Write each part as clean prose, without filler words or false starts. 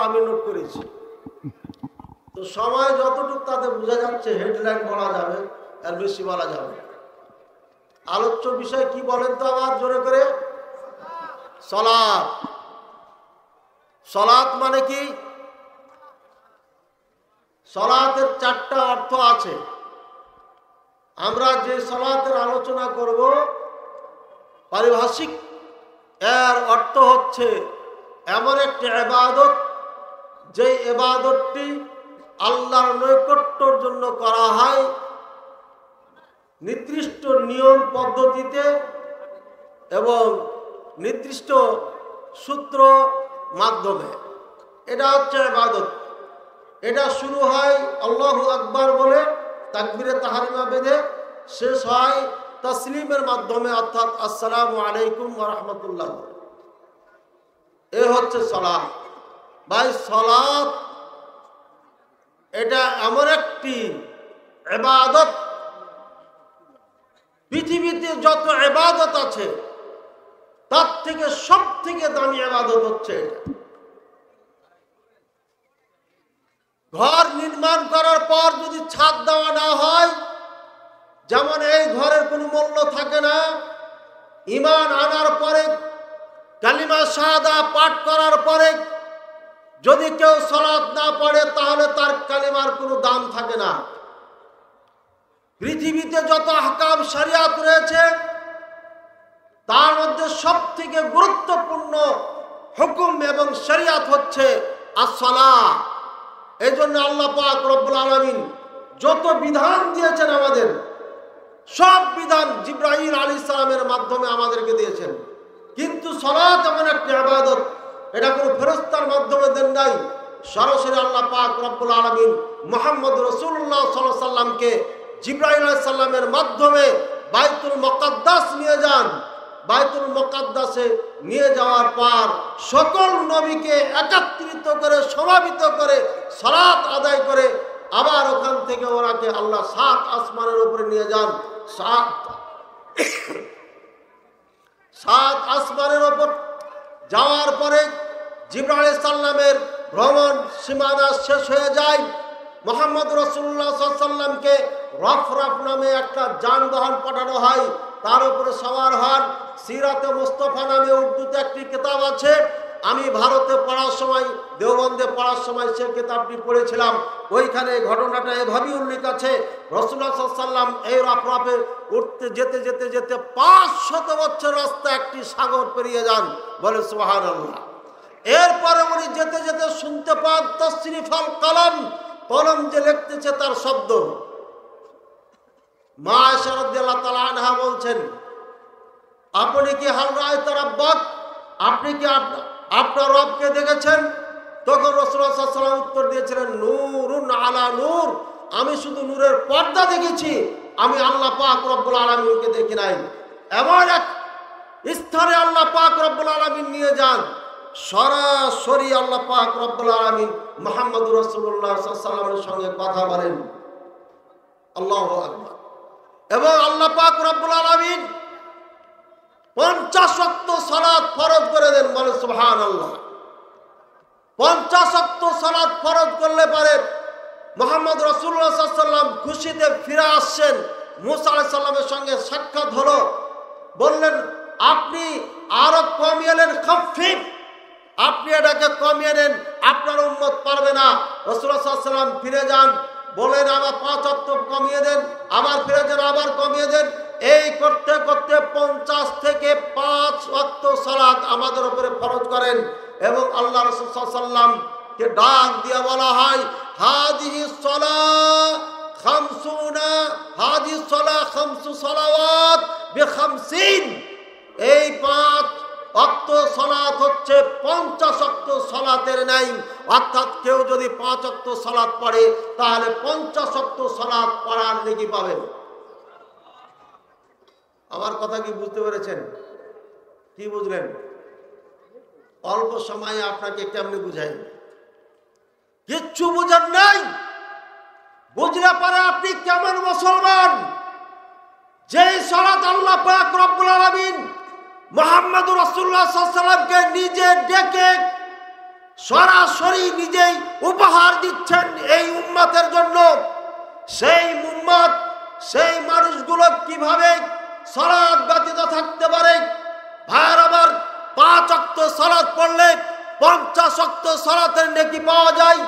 আমি নোট করেছি। তো সময় যতটুকু তাতে বোঝা যাচ্ছে হেডলাইন বলা যাবে, আর বেশি বলা যাবে। আলোচ্য বিষয় কি বলেন তো আবার জোরে করে? সালাত। সালাত মানে কি? সালাতের চারটা অর্থ আছে। আমরা যে সালাতের আলোচনা করব পারিভাষিক এর অর্থ হচ্ছে এমন একটি ইবাদত, যে ইবাদতটি আল্লাহর নৈকট্যের জন্য করা হয় নির্দিষ্ট নিয়ম পদ্ধতিতে এবং নির্দিষ্ট সূত্র মাধ্যমে। এটা হচ্ছে ইবাদত। এটা শুরু হয় আল্লাহু আকবার বলে তাকবীরে তাহরিমা বেঁধে, শেষ হয় তাসলিমের মাধ্যমে, অর্থাৎ আসসালামু আলাইকুম ওয়া রাহমাতুল্লাহ। এ হচ্ছে সালাত। ভাই সালাত এটা এমন একটি ইবাদত, পৃথিবীতে যত ইবাদত আছে তার থেকে সব থেকে দামি ইবাদত হচ্ছে এটা। ঘর নির্মাণ করার পর যদি ছাদ দেওয়া না হয়, যেমন এই ঘরের কোনো মূল্য থাকে না। ঈমান আনার পরে, কালিমা শাহাদা পাঠ করার পরে যদি কেউ সালাত না পড়ে, তাহলে তার কালিমার কোনো দাম থাকে না। পৃথিবীতে যত আহকাম শরিয়াত রয়েছে তার মধ্যে সব থেকে গুরুত্বপূর্ণ হুকুম এবং শরিয়াত হচ্ছে as-সালাহ। এই জন্য আল্লাহ পাক রব্বুল আলামিন যত বিধান দিয়েছেন আমাদের, সব বিধান জিবরাইল আলাইহিস সালামের মাধ্যমে আমাদেরকে দিয়েছেন। কিন্তু সালাত এমন একটি ইবাদত, এটা কোনো ফেরেশতার মাধ্যমে দেন নাই। সরাসরি আল্লাহ পাক রব্বুল আলামিন মুহাম্মদ রাসূলুল্লাহ সাল্লাল্লাহু আলাইহি সাল্লামকে জিবরাইল আলাইহিস সালামের মাধ্যমে বাইতুল মুকাদ্দাস নিয়ে যান। বাইতুল মুকাদ্দাসে নিয়ে যাওয়ার পর সকল নবীকে একত্রিত করে, সমাবেত করে, সালাত আদায় করে আবার ওখান থেকে ওনাকে আল্লাহ 7 আসমানের উপরে নিয়ে যান। 7 আসমানের উপর যাওয়ার পরে জিবরাইল আলাইহিস সালামের ভ্রমণ সীমানা শেষ হয়ে যায়। মুহাম্মদ রাসূলুল্লাহ সাল্লাল্লাহু আলাইহি সাল্লামকে রফরাফ নামে একটা যানবাহন পাঠানো হয়, তার উপরে সওয়ার হন। সিরাতে মুস্তাফা নামে উর্দুতে একটি কিতাব আছে। আমি ভারতে পড়ার সময়, দেওবন্দে পড়ার সময় সে কিতাবটি পড়েছিলাম। ওইখানে ঘটনাটা এভাবেই উল্লেখ আছে, রাসূলুল্লাহ সাল্লাল্লাহু আলাইহি সাল্লাম এই রফরাফে উঠতে যেতে যেতে যেতে 500 বছর রাস্তা একটি সাগর পেরিয়ে যান। বলে সুবহানাল্লাহ। এরপরে উনি যেতে যেতে শুনতে পান তাসরিফাল কলম, কলম যে লিখতেছে তার শব্দ। মা আয়েশা রাদিয়াল্লাহু তাআলা আনহা বলছেন, আপনি কি হাল রাআইতা রাব্বাক, আপনি কি আপনার রবকে দেখেছেন? তখন রাসূলুল্লাহ সাল্লাল্লাহু আলাইহি ওয়াসাল্লাম উত্তর দিয়েছিলেন, নূরুন আলা নূর, আমি শুধু নূরের পর্দা দেখেছি, আমি আল্লাহ পাক রব্বুল আলামিনকে দেখি নাই। এমন এক স্থানে আল্লাহ পাক রব্বুল আলামিন নিয়ে যান, সরাসরি আল্লাহ পাক রব্বুল আলামিন মুহাম্মদুর রাসূলুল্লাহ সাল্লাল্লাহু আলাইহি ওয়াসাল্লামের সঙ্গে কথা বলেন। আল্লাহু আকবার। এবং আল্লাহ পাক রব্বুল আলামিন 50 ওয়াক্ত সালাত ফরজ করে দেন। বলে সুবহানাল্লাহ। 50 ওয়াক্ত সালাত ফরজ করলে পারে মুহাম্মদ রাসূলুল্লাহ সাল্লাল্লাহু আলাইহি ওয়াসাল্লাম খুশিতে ফিরে আসছেন। মুসা আলাইহিস সালামের সঙ্গে সাক্ষাৎ হলো, বললেন আপনি আরো কমিয়ে নেন, খাফিফ, আপনি এটাকে কমিয়ে নেন, আপনার উম্মত পারবে না। রাসূলুল্লাহ সাল্লাল্লাহু আলাইহি ওয়াসাল্লাম ফিরে যান, বলেন আবার 5 ওয়াক্ত কমিয়ে দেন, আবার ফিরে যান, আবার কমিয়ে দেন। এই করতে করতে 50 থেকে 5 ওয়াক্ত সালাত আমাদের উপরে ফরজ করেন। এবং আল্লাহ রাসূল সাল্লাল্লাহু আলাইহি ওয়াসাল্লাম কে ডাক দিয়ে বলা হয়, হাদিহি সালাহ খামসুনা, হাদিহি সালাহ খামসু সালাওয়াত বে50। এই 5 ওয়াক্ত সালাত হচ্ছে 50 ওয়াক্ত সালাতের ন্যায়। অর্থাৎ কেউ যদি 5 ওয়াক্ত সালাত পড়ে তাহলে 50 ওয়াক্ত সালাত পড়ার নেকি পাবেন। আমার কথা কি বুঝতে পেরেছেন? কি বুঝলেন? অল্প সময়ে আপনাকে কেমনে বুঝাই? কিচ্ছু বুঝেন নাই। বুঝলে পরে আপনি কেমন মুসলমান? যেই সালাত আল্লাহ পাক রব্বুল আলামিন মুহাম্মদুর রাসূলুল্লাহ সাল্লাল্লাহু আলাইহি ওয়াসাল্লামকে নিজে ডেকে সরাসরি নিজেই উপহার দিচ্ছেন এই উম্মতের জন্য। সেই উম্মত, সেই মানুষগুলো কিভাবে সালাত ব্যতীত থাকতে পারে? ভাইয়ের আমার, 5 ওয়াক্ত সালাত পড়লে 50 ওয়াক্ত সালাতের নেকি পাওয়া যায়।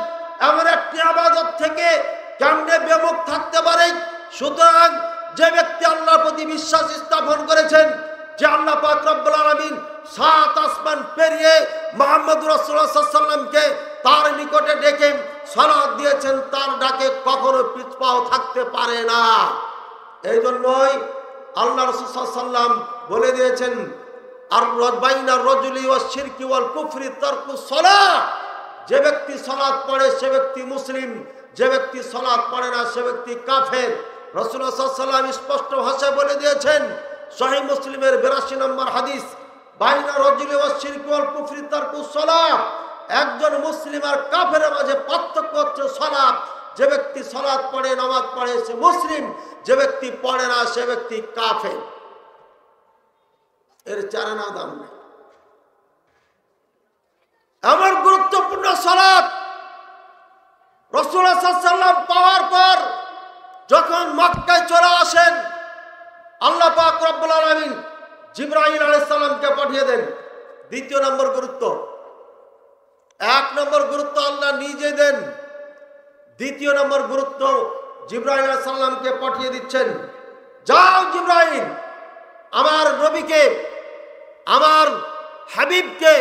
এমন একটি ইবাদত থেকে কেমনে বিমুখ থাকতে পারে? সুতরাং যে ব্যক্তি আল্লাহর প্রতি বিশ্বাস স্থাপন করেছেন, যে আল্লাহ পাক রব্বুল আলামিন 7 আসমান পেরিয়ে মুহাম্মদ রাসূলুল্লাহ সাল্লাল্লাহু আলাইহি ওয়াসাল্লামকে তার নিকটে ডেকে সালাত দিয়েছেন, তার ডাকে কখনো পিছপাও থাকতে পারে না। এই জন্যই আল্লাহ রাসূল সাল্লাল্লাহু আলাইহি ওয়াসাল্লাম বলে দিয়েছেন, আর বাইনা রাজুলি ওয়াশ শিরকি ওয়াল কুফরি তারকুস সালাহ। যে ব্যক্তি সালাত পড়ে সে ব্যক্তি মুসলিম, যে ব্যক্তি সালাত পড়ে না সে ব্যক্তি কাফের। রাসূলুল্লাহ সাল্লাল্লাহু আলাইহি ওয়াসাল্লাম স্পষ্ট ভাষায় বলে দিয়েছেন, সহিহ মুসলিমের 82 নম্বর হাদিস, বাইনা রাজুলি ওয়াশ শিরকি ওয়াল কুফরি তারকুস সালাহ। একজন মুসলিম আর কাফেরের মাঝে পার্থক্য হচ্ছে সালাত। যে ব্যক্তি সালাত পড়ে, নামাজ পড়ে সে মুসলিম, যে ব্যক্তি পড়ে না সে ব্যক্তি কাফের। এর চারানা দাম নেই। এমন গুরুত্বপূর্ণ সালাত রাসূলুল্লাহ সাল্লাল্লাহু আলাইহি ওয়াসাল্লাম পাওয়ার পর যখন মক্কায় চলে আসেন, আল্লাহ পাক রব্বুল আলামিন জিবরাইল আলাইহিস সালামকে পাঠিয়ে দেন। দ্বিতীয় নম্বর গুরুত্ব। 1 নম্বর গুরুত্ব আল্লাহ নিজে দেন, দ্বিতীয় নম্বর গুরুত্ব জিবরাইল আলাইহিস সালামকে পাঠিয়ে দিচ্ছেন, যাও জিবরাইল, আমার নবীকে, আমার হাবিবকে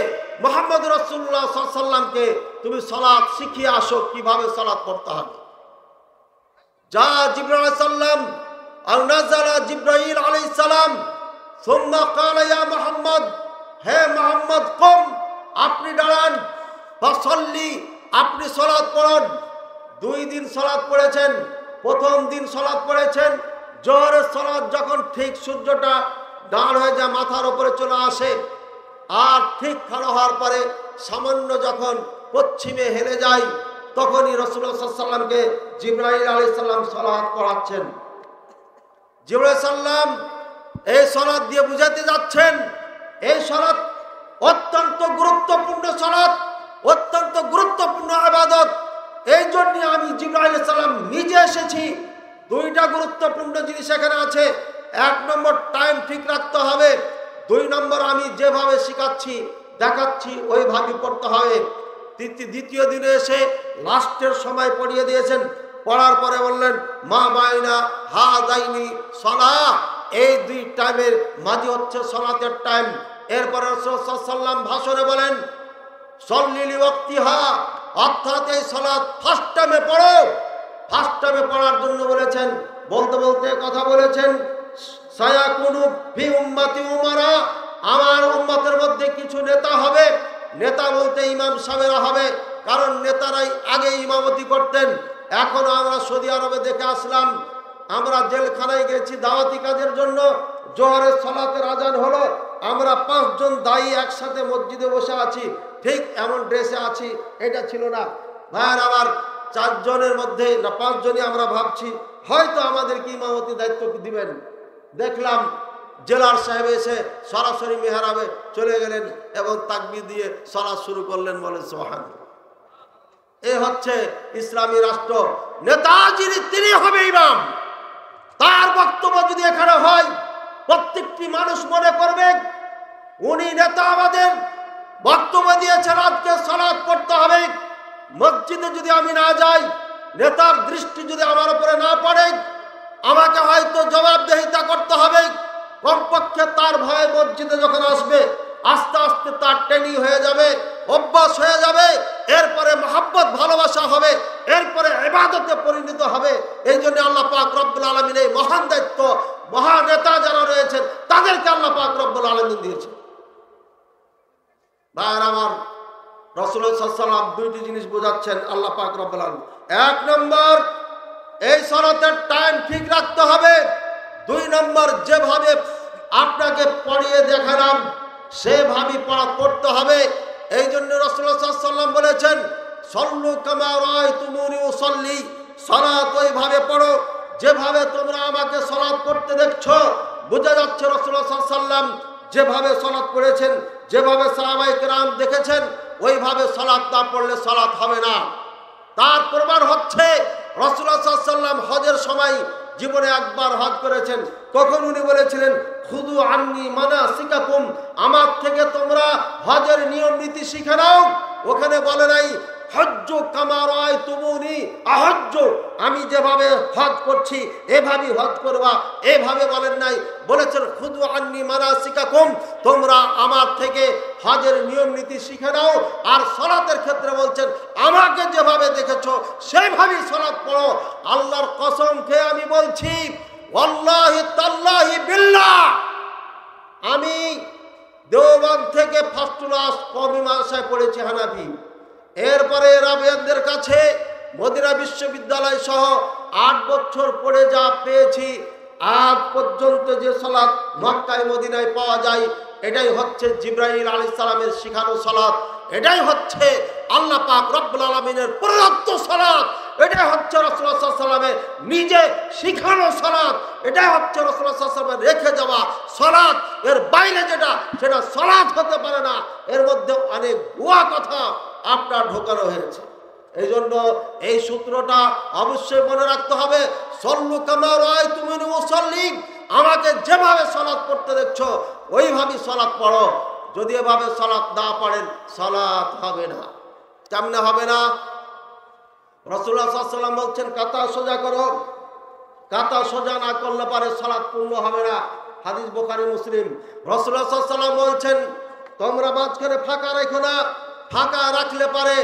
মুহাম্মদ রাসূলুল্লাহ সাল্লাল্লাহু আলাইহি ওয়াসাল্লামকে তুমি সালাত শিখিয়ে আসো, কিভাবে সালাত পড়তে হবে। যা জিবরাইল আলাইহিস সালাম আও নাযালা জিবরাইল আলাইহিস সালাম সুম্মা ক্বালা ইয়া মুহাম্মদ, হে মুহাম্মদ কুম, আপনি দাঁড়ান, ফাসাল্লি, আপনি সালাত পড়ুন। 2 দিন সালাত পড়েছেন। প্রথম দিন সালাত পড়েছেন জোহরের সালাত, যখন ঠিক সূর্যটা দাঁড় হয়ে যায় মাথার উপরে চলে আসে, আর ঠিক খাড়া হওয়ার পরে সামান্য যখন পশ্চিমে হেলে যায়, তখনই রাসূলুল্লাহ সাল্লাল্লাহু আলাইহি ওয়াসাল্লামকে জিবরাইল আলাইহিস সালাম সালাত পড়াচ্ছেন। জিবরাইল সাল্লাম এই সালাত দিয়ে বুঝাতে যাচ্ছেন, এই সালাত অত্যন্ত গুরুত্বপূর্ণ সালাত, অত্যন্ত গুরুত্বপূর্ণ ইবাদত। এই জন্য আমি জিবরাইল আলাইহিস সালাম নিজে এসেছি। 2টা গুরুত্বপূর্ণ জিনিস এখানে আছে। 1 নম্বর টাইম ঠিক রাখতে হবে, 2 নম্বর আমি যেভাবে শেখাচ্ছি দেখাচ্ছি ওইভাবে পড়তে হবে। দ্বিতীয় দিনে এসে লাস্টের সময় পড়িয়ে দিয়েছেন। পড়ার পরে বললেন, মা বাইনা হাযাইনি সালাহ, এই 2 টাইমের মাঝে হচ্ছে সালাতের টাইম। এরপরে রাসূলুল্লাহ সাল্লাল্লাহু আলাইহি ওয়াসাল্লাম ভাষণে বলেন, সল্লি লিওয়াক্তিহা, অর্থাৎ এই সালাত ফার্স্ট টাইমে পড়ো। ফার্স্ট টাইমে পড়ার জন্য বলেছেন। বলতে বলতে কথা বলেছেন, সায়াকুনু ফি উম্মতি উমারা, আমার উম্মতের মধ্যে কিছু নেতা হবে। নেতা বলতে ইমাম সাহেবরা হবে, কারণ নেতারাই আগে ইমামতি করতেন। এখন আমরা সৌদি আরবে দেখে আসলাম, আমরা জেলখানায় গেছি দাওয়াতি কাজের জন্য, জোহরের সালাতের আজান হলো, আমরা 5 জন দায়ী একসাথে মসজিদে বসে আছি, ঠিক এমন ড্রেসে আছি, এটা ছিল না। ভাইয়ের আবার 4 জনের মধ্যে না 5 জনই আমরা ভাবছি হয়তো আমাদেরকে ইমামতি দায়িত্ব দিবেন। দেখলাম জেলার সাহেব এসে সরাসরি মেহরাবে চলে গেলেন এবং তাকবীর দিয়ে সালাত শুরু করলেন, বলেন সুবহানাল্লাহ। এ হচ্ছে ইসলামী রাষ্ট্র। নেতা যিনি তিনি হবে ইমাম। তার বক্তব্য যদি এখানে হয়, প্রত্যেকটি মানুষ মনে করবে উনি নেতা। আমাদের বক্তব্য দিয়েছেন আজকে সালাত পড়তে হবে। মসজিদে যদি আমি না যাই, নেতার দৃষ্টি যদি আমার উপরে না পড়ে, আমাকে হয়তো জবাবদিহিতা করতে হবে। কমপক্ষে তার ভয়ে মসজিদে যখন আসবে, আস্তে আস্তে তার ট্রেনিং হয়ে যাবে, অভ্যাস হয়ে যাবে, এরপরে মহব্বত ভালোবাসা হবে, এরপরে ইবাদতে পরিণত হবে। এই জন্য আল্লাহ পাক রব্বুল আলামিন এই মহান দায়িত্ব, মহান নেতা যারা রয়েছেন তাদেরকে আল্লাহ পাক রব্বুল আলামিন দিয়েছেন। ভাইয়ের আমার, রাসূলুল্লাহ সাল্লাল্লাহু আলাইহি ওয়াসাল্লাম 2টি জিনিস বোঝাচ্ছেন আল্লাহ পাক রব্বুল আলামিন। 1 নম্বর, এই সালাতের টাইম ঠিক রাখতে হবে। 2 নম্বর, যেভাবে আপনাকে পড়িয়ে দেখালাম সেভাবে পড়তে হবে। এই জন্য রাসূলুল্লাহ সাল্লাল্লাহু আলাইহি ওয়াসাল্লাম বলেছেন, সল্লু কামা রাআইতুমুনি উসাল্লি, সালাত ওইভাবে পড়ো যেভাবে তোমরা আমাকে সালাত পড়তে দেখছো। বোঝা যাচ্ছে রাসূলুল্লাহ সাল্লাল্লাহু আলাইহি ওয়াসাল্লাম যেভাবে সালাত পড়েছেন, যেভাবে সাহাবায়ে কেরাম দেখেছেন, ওইভাবে সালাত না পড়লে সালাত হবে না। তার প্রমাণ হচ্ছে রাসূলুল্লাহ সাল্লাল্লাহু আলাইহি ওয়াসাল্লাম হজের সময় জীবনে একবার হজ করেছেন। তখন উনি বলেছিলেন, খুদু আন্নি মানাসিকাকুম, আমার থেকে তোমরা হজের নিয়ম নীতি শিখে নাও। ওখানে বলে নাই হজ্জ কামা রাআইতুমুনি আহজ্জ, আমি যেভাবে হজ করছি এভাবেই হজ করবা, এভাবে বলেন নাই। বলেছেন খুদু আন্নি মানাসিকাকুম, তোমরা আমার থেকে হজের নিয়ম নীতি শিখে নাও। আর সালাতের ক্ষেত্রে বলছেন আমাকে যেভাবে দেখেছো সেইভাবেই সালাত পড়ো। আল্লাহর কসম খেয়ে আমি বলছি, ওয়াল্লাহি তাল্লাহি বিল্লাহ, আমি দেওবন্দ থেকে ফার্স্ট ক্লাস কওমি মাদ্রাসায় পড়েছি হানাফি, এরপরে রাবিয়ানদের কাছে মদিনা বিশ্ববিদ্যালয় সহ 8 বছর পড়ে যা পেয়েছি, আজ পর্যন্ত যে সালাত মক্কায় মদিনায় পাওয়া যায় এটাই হচ্ছে জিবরাইল আলাইহিস সালামের শিখানো সালাত, এটাই হচ্ছে আল্লাহ পাক রব্বুল আলামিনের প্রদত্ত সালাত, এটাই হচ্ছে রাসূলুল্লাহ সাল্লাল্লাহু আলাইহি ওয়াসাল্লামের নিজে শিখানো সালাত, এটাই হচ্ছে রাসূলুল্লাহ সাল্লাল্লাহু আলাইহি ওয়াসাল্লামের রেখে যাওয়া সালাত। এর বাইরে যেটা সেটা সালাত হতে পারে না। এর মধ্যে অনেক ভুয়া কথা আপনার ঢোকানো হয়েছে। এই জন্য এই সূত্রটা অবশ্যই মনে রাখতে হবে। সল্লু কামা রাআইতুমুনি উসাল্লি, আমাকে যেভাবে সালাত পড়তে দেখছো ওইভাবেই সালাত পড়ো। যদি এভাবে সালাত না পড়েন সালাত হবে না। কেমনে হবে না? রাসূলুল্লাহ সাল্লাল্লাহু আলাইহি ওয়াসাল্লাম বলছেন কাতা সোজা করো, কাতা সোজা না করলে পারে সালাত পূর্ণ হবে না। হাদিস বুখারী মুসলিম। রাসূলুল্লাহ সাল্লাল্লাহু আলাইহি ওয়াসাল্লাম বলছেন তোমরা মাঝখানে ফাঁকা রেখো না, ফাঁকা রাখলে পারে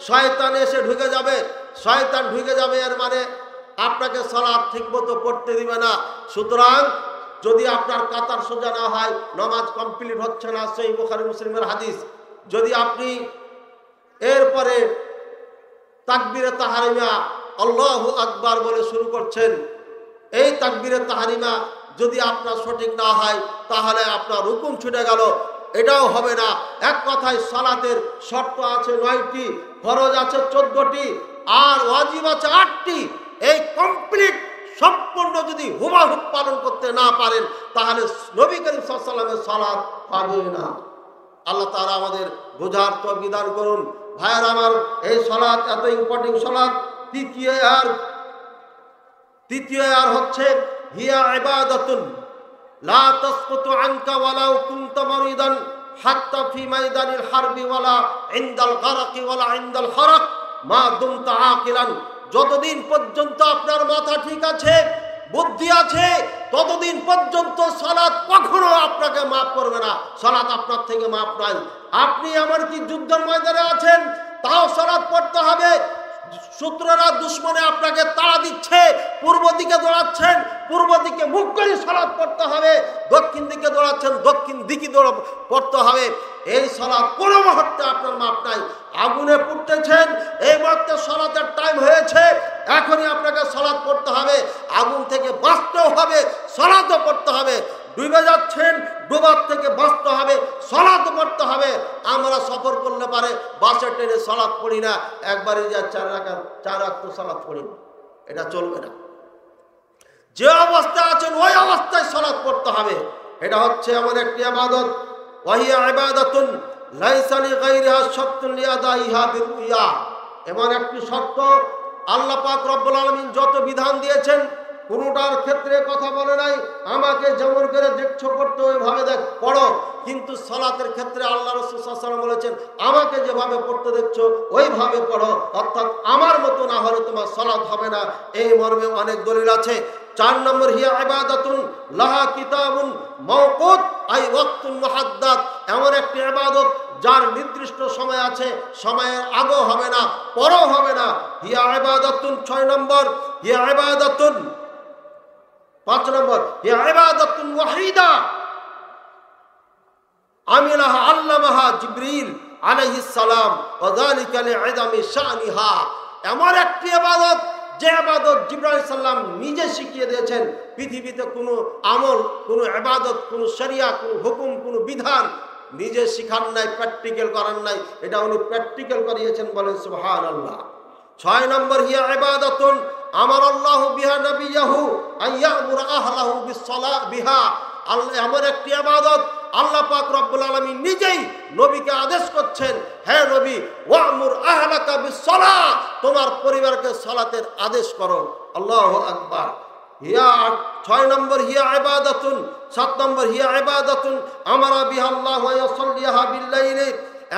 শয়তান এসে ঢুকে যাবে, শয়তান ঢুকে যাবে, এর মানে আপনাকে সালাত ঠিকমতো পড়তে দিবে না। সুতরাং যদি আপনার কাতার সোজা না হয় নামাজ কমপ্লিট হচ্ছে না, সহিহ বুখারী মুসলিমের হাদিস। যদি আপনি এরপরে তাকবীরে তাহরিমা আল্লাহু আকবার বলে শুরু করছেন, এই তাকবীরে তাহরিমা যদি আপনার সঠিক না হয় তাহলে আপনার হুকুম ছুটে গেল, এটাও হবে না। এক কথায় সালাতের শর্ত আছে 9টি, ফরজ আছে 14টি, আর ওয়াজিব আছে 8টি। এই কমপ্লিট সম্পূর্ণ যদি হুবহু পালন করতে না পারেন তাহলে নবী করিম সাল্লাল্লাহু আলাইহি ওয়াসাল্লামের সালাত পাবে না। আল্লাহ তাআলা আমাদের বোঝার তৌফিক দান করুন। ভাইয়ের আমার, এই সালাত এত ইম্পর্টেন্ট সালাত। তৃতীয় আর হচ্ছে হিয়া ইবাদাতুন লা তাসকুতু আনকা ওয়ালাউ কুনতা মারিদান হাত্তা ফি মাইদানিল হারবি ওয়ালা ইনদাল গারাকি ওয়ালা ইনদাল হারাক মা দুমতা আকিলান। যতদিন পর্যন্ত আপনার মাথা ঠিক আছে, বুদ্ধি আছে, ততদিন পর্যন্ত সালাত কখনো আপনাকে মাফ করবে না। সালাত আপনার থেকে মাফ নাই। আপনি এমনকি যুদ্ধের ময়দানে আছেন তাও সালাত পড়তে হবে। শত্রুরা দুশ্মনে আপনাকে তাড়া দিচ্ছে, পূর্ব দিকে দৌড়াচ্ছেন, পূর্ব দিকে মুখ করে সালাত পড়তে হবে। দক্ষিণ দিকে দৌড়াচ্ছেন, দক্ষিণ দিকে পড়তে হবে। এই সালাত কোনো মুহূর্তে আপনার মাপ নাই। আগুনে পুড়তেছেন, এই মুহূর্তে সালাতের টাইম হয়েছে, এখনই আপনাকে সালাত পড়তে হবে। আগুন থেকে বাঁচতেও হবে, সালাতও পড়তে হবে। ডুবে যাচ্ছেন, ডুবার থেকে বাঁচতে হবে, সালাত পড়তে হবে। আমরা সফর করলে পারে বাসে ট্রেনে সালাত পড়ি না, একবারই যা 4 রাকাত সালাত পড়ি না, এটা চলবে না। যে অবস্থায় আছেন ওই অবস্থায় সালাত পড়তে হবে। এটা হচ্ছে এমন একটি ইবাদত, ওয়াহিয়া ইবাদাতুন লাইসা লিগাইরিহা শারতুন লিআদাইহা বিরুইয়া। এমন একটি শর্ত আল্লাহ পাক রব্বুল আলামিন যত বিধান দিয়েছেন কোনটার ক্ষেত্রে কথা বলে নাই আমাকে যেমন করে দেখছো পড়তে ওইভাবে দেখ পড়ো। কিন্তু সালাতের ক্ষেত্রে আল্লাহ রাসূল সাল্লাল্লাহু আলাইহি ওয়াসাল্লাম বলেছেন আমাকে যেভাবে পড়তে দেখছো ওইভাবে পড়ো, অর্থাৎ আমার মতো না হলে তোমার সালাত হবে না। এই মর্মে অনেক দলিল আছে। 4 নম্বর হিয়া ইবাদাতুন লাহা কিতাবুন মাওকুত আই ওয়াক্তুন মুহাদ্দাদ। এমন একটি ইবাদত যার নির্দিষ্ট সময় আছে, সময়ের আগেও হবে না, পরেও হবে না। হিয়া ইবাদাতুন 6 নম্বর হিয়া ইবাদাতুন 5 নম্বর হিয়া ইবাদাতুন ওয়াহিদা আমিলাহা আল্লামাহা জিবরিল আলাইহিস সালাম ওয়া যালিকা লি'ইদামি শানিহা। এমন একটি ইবাদত যে ইবাদত জিবরাইল আলাইহিস সালাম নিজে শিখিয়ে দিয়েছেন। পৃথিবীতে কোনো আমল, কোনো ইবাদত, কোনো শরিয়া, কোনো হুকুম, কোনো বিধান নিজে শিখান নাই, প্র্যাকটিক্যাল করান নাই, এটা উনি প্র্যাকটিক্যাল করিয়েছেন, বলেন সুবহানাল্লাহ। 6 নম্বর হিয়া ইবাদাতুন আমার আল্লাহ বিহা নবিয়াহু আইয়ামুর আহলাহু বিসসালাহ বিহা। আল্লাহ এমন একটি ইবাদত আল্লাহ পাক রব্বুল আলামিন নিজেই নবীকে আদেশ করছেন, হে নবী, ওয়ামুর আহলাকা বিসসালাহ, তোমার পরিবারকে সালাতের আদেশ করো। আল্লাহু আকবার। হিয়া 6 নম্বর হিয়া ইবাদাতুন, 7 নম্বর হিয়া ইবাদাতুন আমারা বিহা আল্লাহু ওয়া ইয়াসাল্লিহা বিল-লাইলি,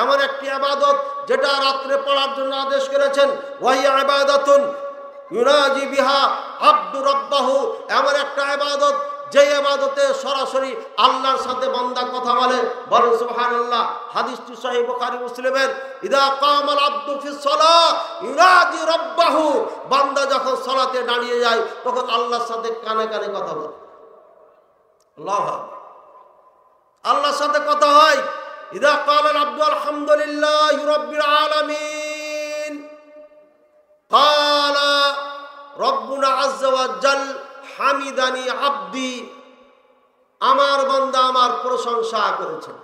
এমন একটি ইবাদত যেটা রাতে পড়ার জন্য আদেশ করেছেন। ওয়া হিয়া ইবাদাতুন ইউনাজি বিহা আব্দু রাব্বাহু, এমন একটা ইবাদত যে ইবাদতে সরাসরি আল্লাহর সাথে বান্দা কথা বলে। বলেন সুবহানাল্লাহ। হাদিসটি সহিহ বুখারী মুসলিমের। ইদা কামাল আব্দু ফিস সালাহ ইউনাজি রাব্বাহু, বান্দা যখন সালাতে দাঁড়িয়ে যায় তখন আল্লাহর সাথে কানে কানে কথা বলে। আল্লাহু আকবার। আল্লাহর সাথে কথা হয়। ইদা ক্বালা আব্দু আলহামদুলিল্লাহি রাব্বিল আলামিন ক্বালা রব্বুনা আযজা ওয়া জাল হামিদানি আব্দি, আমার বান্দা আমার প্রশংসা করেছেন।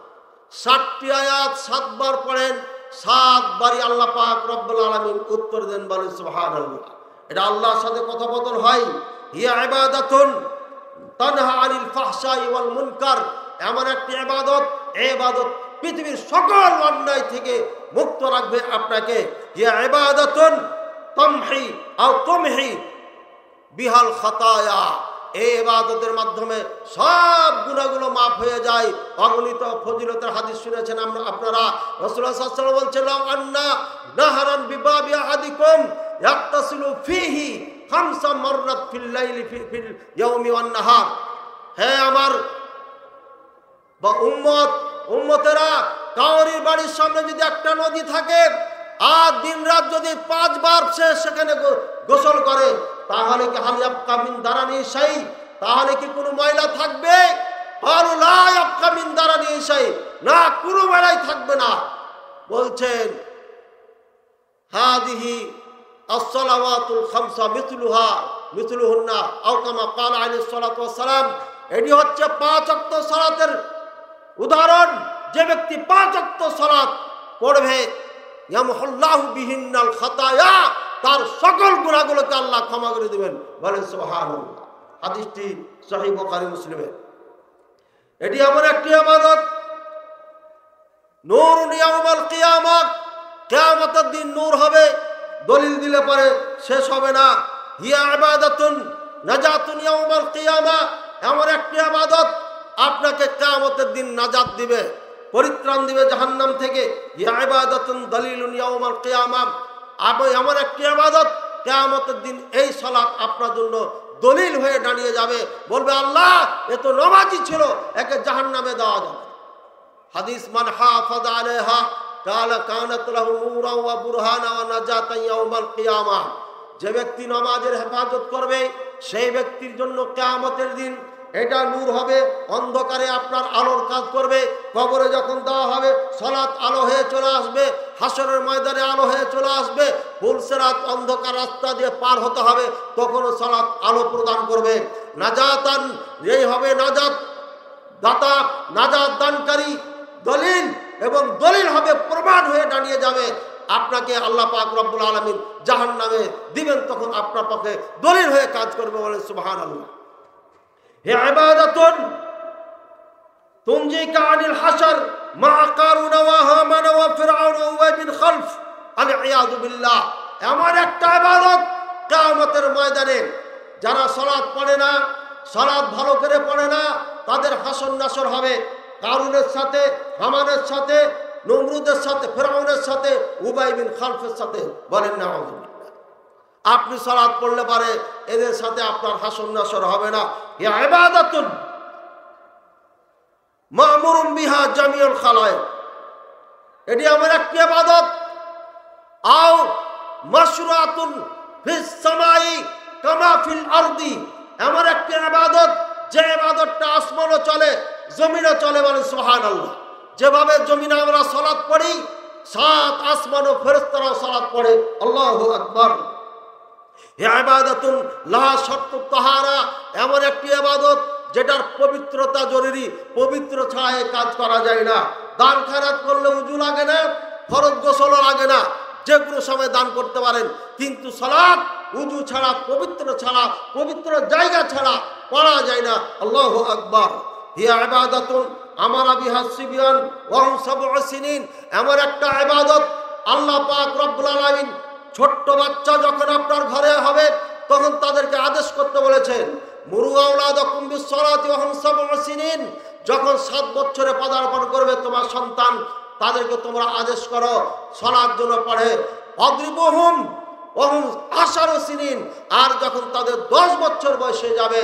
7টি আয়াত 7 বার পড়েন, 7 বারই আল্লাহ পাক রব্বুল আলামিন উত্তর দেন। বলেন সুবহানাল্লাহ। এটা আল্লাহর সাথে কথোপকথন হয়। হিয়া ইবাদাতুন তানহা আনিল ফাহশাই ওয়াল মুনকার, এমন একটি ইবাদত, এই ইবাদত পৃথিবীর সকল অন্যায় থেকে মুক্ত রাখবে আপনাকে। হিয়া ইবাদাতুন তামহি আও তুমহি বিহাল খাতায়া, এই ইবাদতের মাধ্যমে সব গুনাহগুলো মাফ হয়ে যায়। অগণিত ফজিলতের হাদিস শুনেছেন আপনারা। রাসূলুল্লাহ সাল্লাল্লাহু আলাইহি ওয়াসাল্লাম বলছেন, আন্না নাহরান বিবাবি আহাদিকুম ইয়াক্তাসিলু ফিহি 5 মাররাত ফিল লাইলি ফিল ইয়াউমি ওয়ান নাহার। হে আমার বা উম্মতেরা, কাউরির বাড়ির সামনে যদি একটা নদী থাকে আর দিন রাত যদি 5 বার সে সেখানে গোসল করে, তাহলে কি হাল ইয়াবকা মিন দারানি শাই, তাহলে কি কোনো ময়লা থাকবে? ক্বালু লা ইয়াবকা মিন দারানি শাই, না কোনো ময়লাই থাকবে না। বলছেন হাদিহি as-salawatul khamsa মিথলুহুন্না আও কামা ক্বালা আলাইহিস সালাতু ওয়াস সালাম, এটি হচ্ছে 5 ওয়াক্ত সালাতের উদাহরণ। যে ব্যক্তি 5 ওয়াক্ত সালাত পড়বে ইয়ামহুল্লাহু বিহিন্নাল খাতায়া, তার সকল গুনাহগুলোকে আল্লাহ ক্ষমা করে দিবেন। বলেন সুবহানাল্লাহ। হাদিসটি সহিহ বুখারী মুসলিমের। এটি এমন একটি ইবাদত, নূরুন ইয়াউমাল কিয়ামাহ, কিয়ামতের দিন নূর হবে। দলিল দিলে পরে শেষ হবে না। হিয়া ইবাদাতুন নাজাতুন ইয়াউমাল কিয়ামাহ, এমন একটি ইবাদত আপনাকে কিয়ামতের দিন নাজাত দিবে, পরিত্রাণ দিবে জাহান্নাম থেকে। ইয়া ইবাদাতুন দালিলুন ইয়াউমাল কিয়ামাহ, এমন একটি ইবাদত কিয়ামতের দিন এই সালাত আপনার জন্য দলিল হয়ে দাঁড়িয়ে যাবে। বলবে আল্লাহ এ তো নামাজি ছিল, একে জাহান্নামে দেওয়া যাবে। হাদিস মান হাফাযা আলাইহা কানাত লাহু নূরান ওয়া বুরহানা ওয়া নাজাতান ইয়াউমাল কিয়ামাহ, যে ব্যক্তি নামাজের হেফাজত করবে সেই ব্যক্তির জন্য কিয়ামতের দিন এটা নূর হবে, অন্ধকারে আপনার আলোর কাজ করবে। কবরে যখন দেওয়া হবে সালাত আলো হয়ে চলে আসবে, হাসরের ময়দানে আলো হয়ে চলে আসবে, পুলসিরাত অন্ধকার রাস্তা দিয়ে পার হতে হবে, তখনও সালাত আলো প্রদান করবে। নাজাতান, এই হবে নাজাত দাতা, নাজাত দানকারী, দলিল, এবং দলিল হবে প্রমাণ হয়ে দাঁড়িয়ে যাবে। আপনাকে আল্লাহ পাক রব্বুল আলামিন জাহান্নামে দিবেন, তখন আপনার পক্ষে দলিল হয়ে কাজ করবে। বলেন সুবহানাল্লাহ। হে ইবাদাতুন তুনজিকা আনিল হাশর মা কারুন ওয়া হামান ওয়া ফিরআউন ওয়া উবাই বিন খালফ আল-ইয়াযু বিল্লাহ, এমন একটা ইবাদত কিয়ামতের ময়দানে যারা সালাত পড়ে না, সালাত ভালো করে পড়ে না, তাদের হাসর নাসর হবে কারুনের সাথে, হামানের সাথে, নমরুদের সাথে, ফিরআউনের সাথে, উবাই বিন খালফের সাথে। বলেন নাউযুবিল্লাহ। আপনি সালাত পড়লে পারে এদের সাথে আপনার হাসর নাসর হবে না। ইয়া ইবাদাতুন মা'মুরুন বিহা জামিউল খালায়েক, এটি আমার একটি ইবাদত। আও মাশরুআতুন ফিস সামাই কামা ফিল আরদি, এমন একটি ইবাদত যে ইবাদতটা আসমানও চলে জমিনও চলে। বলেন সুবহানাল্লাহ। যেভাবে জমিনে আমরা সালাত পড়ি, 7 আসমান ও ফেরেশতারাও সালাত পড়ে। আল্লাহু আকবার। ইবাদাতুন লাহা শারতুত তাহারা, এমন একটি ইবাদত যেটার পবিত্রতা জরুরি, পবিত্র ছাড়া কাজ করা যায় না। দান খয়রাত করলে ওযু লাগে না, ফরজ গোসল লাগে না, যে কোনো সময় দান করতে পারেন, কিন্তু সালাত ওযু ছাড়া, পবিত্র ছাড়া, পবিত্র জায়গা ছাড়া পড়া যায় না। আল্লাহু আকবার। হিয়া ইবাদাতুন আমারা বিহা সিবিয়ান ওয়া হুম সাবউ সিনিন, এমন একটা ইবাদত আল্লাহ পাক রব্বুল আলামিন ছোট্ট বাচ্চা যখন আপনার ঘরে হবে তখন তাদেরকে আদেশ করতে বলেছেন, মুরু আওলাদাকুম বিসসালাতি ওয়া হুম সাবউ সিনিন, যখন 7 বছরে পদার্পণ করবে তোমার সন্তান তাদেরকে তোমরা আদেশ করো সালাত জন্য পড়ে। অদ্রিবুহুম ওয়া হুম 10 সিনিন, আর যখন তাদের 10 বছর বয়সে যাবে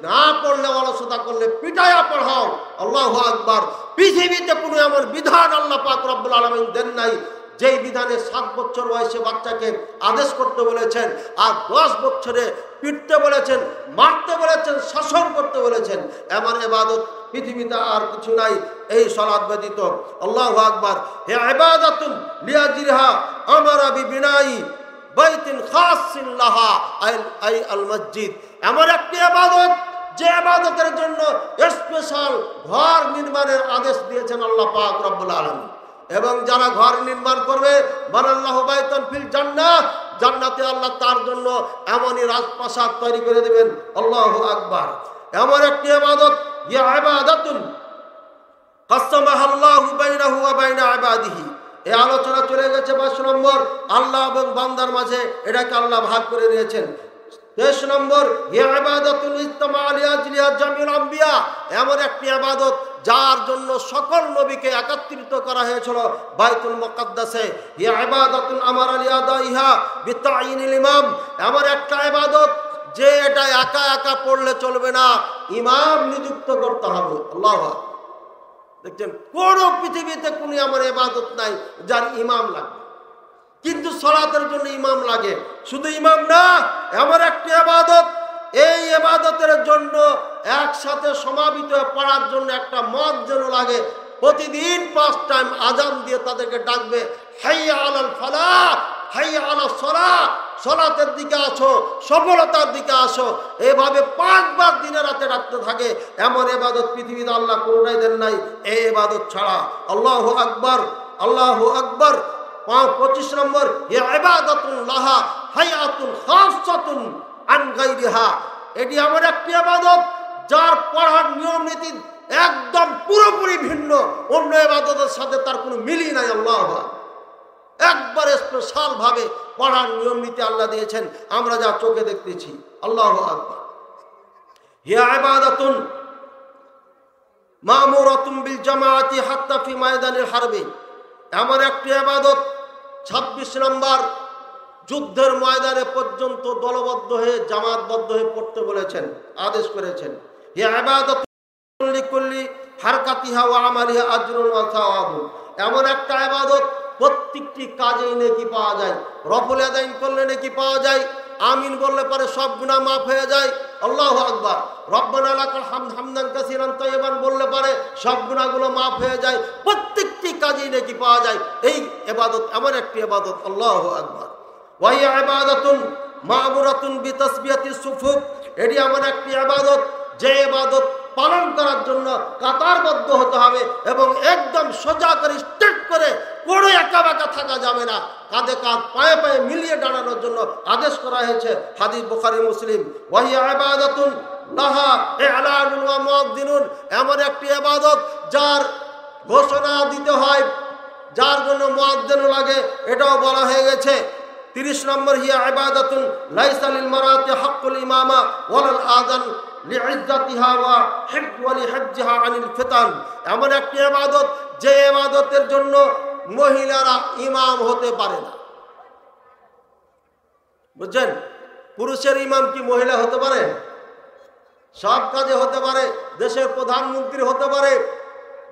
না পড়লে অলসতা করলে পিটায়া পড়াও। আল্লাহু আকবার। পৃথিবীতে কোনো এমন বিধান আল্লাহ পাক রব্বুল আলামিন দেন নাই যেই বিধানে 7 বছর বয়সে বাচ্চাকে আদেশ করতে বলেছেন আর 10 বছরে পিটতে বলেছেন, মারতে বলেছেন, শাসন করতে বলেছেন। এমন ইবাদত পৃথিবীতে আর কিছু নাই এই সালাত ব্যতীত। আল্লাহু আকবার। হে ইবাদাতুন লিয়াজরিহা আমারা বিবিনাই বাইতিন খাসিন লাহা আই আল মসজিদ, এমন একটি ইবাদত যে ইবাদতের জন্য স্পেশাল ঘর নির্মাণের আদেশ দিয়েছেন আল্লাহ পাক রব্বুল আলামিন। এবং যারা ঘর নির্মাণ করবে বানাল্লাহু বাইতান ফিল জান্নাহ, জান্নাতে আল্লাহ তার জন্য এমনই রাজপ্রাসাদ তৈরি করে দেবেন। আল্লাহু আকবার। এমন একটি ইবাদত ইয়া ইবাদাতুন কাসসামাহাল্লাহু বাইনাহু ওয়া বাইনা ইবাদিহি, এই আলোচনা চলে গেছে 5 নম্বর, আল্লাহ এবং বান্দার মাঝে এটাকে আল্লাহ ভাগ করে নিয়েছেন। 23 নম্বর ইয়া ইবাদাতুল ইজতিমা লিআজলিহা জামিউল আম্বিয়া, এমন একটি ইবাদত যার জন্য সকল নবীকে একত্রিত করা হয়েছিল বাইতুল মুকাদ্দাসে। ইয়া ইবাদাতুন আমারা লিআদাইহা বিতাইনিল ইমাম, এমন একটা ইবাদত যে এটা একা একা পড়লে চলবে না, ইমাম নিযুক্ত করতে হবে। আল্লাহু আকবার। দেখছেন কোন পৃথিবীতে কোনো এমন ইবাদত নাই যার ইমাম লাগবে, কিন্তু সালাতের জন্য ইমাম লাগে। শুধু ইমাম না, এমন একটি ইবাদত এই ইবাদতের জন্য একসাথে সমাবেত পড়ার জন্য একটা মুয়াজ্জিন লাগে। প্রতিদিন 5 টাইম আজান দিয়ে তাদেরকে ডাকবে, হাইয়া আলাল ফালাহ, হাইয়া আলাস সালাহ, সালাতের দিকে আসো, সফলতার দিকে আসো। এভাবে 5 বার দিনে রাতে ডাকতে থাকে। এমন ইবাদত পৃথিবীতে আল্লাহ কোনোটাই দেন নাই এই ইবাদত ছাড়া। আল্লাহু আকবার, আল্লাহু আকবার। 25 নম্বর ইয়া ইবাদাতুন লাহা হায়াতুন খাসসাতুন আন গায়রিহা, এটি এমন একটি ইবাদত যার পড়ার নিয়ম নীতি একদম পুরোপুরি ভিন্ন, অন্য ইবাদতের সাথে তার কোনো মিলই নাই। আল্লাহু আকবার। একবার স্পেশাল ভাবে পড়ার নিয়ম নীতি আল্লাহ দিয়েছেন, আমরা যা চোখে দেখতেছি। আল্লাহু আকবার। হিয়া ইবাদাতুন মা'মুরাতুন বিল জামাআতি হাত্তা ফি ময়দানিল হারবি, এমন একটি ইবাদত 26 নম্বর যুদ্ধের ময়দানে পর্যন্ত দলবদ্ধ হয়ে জামাতবদ্ধ হয়ে পড়তে বলেছেন, আদেশ করেছেন। হিয়া ইবাদাতুন লিকুল্লি হারকাতিহা ওয়া আমালিহা আজরুন ওয়া সাওয়াবু, এমন একটা ইবাদত প্রত্যেকটি কাজেই নেকি পাওয়া যায়। রফুল আদাইন করলে নেকি পাওয়া যায়, আমিন বললে পরে সব গুনাহ মাফ হয়ে যায়। আল্লাহু আকবার। রব্বানা লাকাল হামদ হামদান কাসীরান তাইয়িবান বললে পরে সব গুনাহগুলো মাফ হয়ে যায়। প্রত্যেকটি কাজেই নেকি পাওয়া যায়। এই ইবাদত এমন একটি ইবাদত। আল্লাহু আকবার। ওয়া হিয়া ইবাদাতুন মা'মুরাতুন বিতাসবিয়াতিস সুফুফ, এটি এমন একটি ইবাদত যে ইবাদত পালন করার জন্য কাতারবদ্ধ হতে হবে এবং একদম সোজা করে স্ট্রেট করে কোনো একা বাঁকা থাকা যাবে না, কাঁধে কাঁধ পায়ে পায়ে মিলিয়ে দাঁড়ানোর জন্য আদেশ করা হয়েছে। হাদিস বুখারী মুসলিম। ওয়া হিয়া ইবাদাতুন লাহা ইলানুন ওয়া মুআদ্দিনুন, এমন একটি ইবাদত যার ঘোষণা দিতে হয়, যার জন্য মুআদ্দিন লাগে, এটাও বলা হয়ে গেছে। 30 নম্বর হিয়া ইবাদাতুন লাইসা লিল মারাতি হাক্কুল ইমামা ওয়ালাল আযান লিইজ্জাতিহা ওয়া লিহিফজিহা আনিল ফিতান, এমন একটি ইবাদত যে ইবাদতের জন্য মহিলারা ইমাম হতে পারে না। বুঝছেন? পুরুষের ইমাম কি মহিলা হতে পারে? সব কাজে হতে পারে, দেশের প্রধানমন্ত্রী হতে পারে,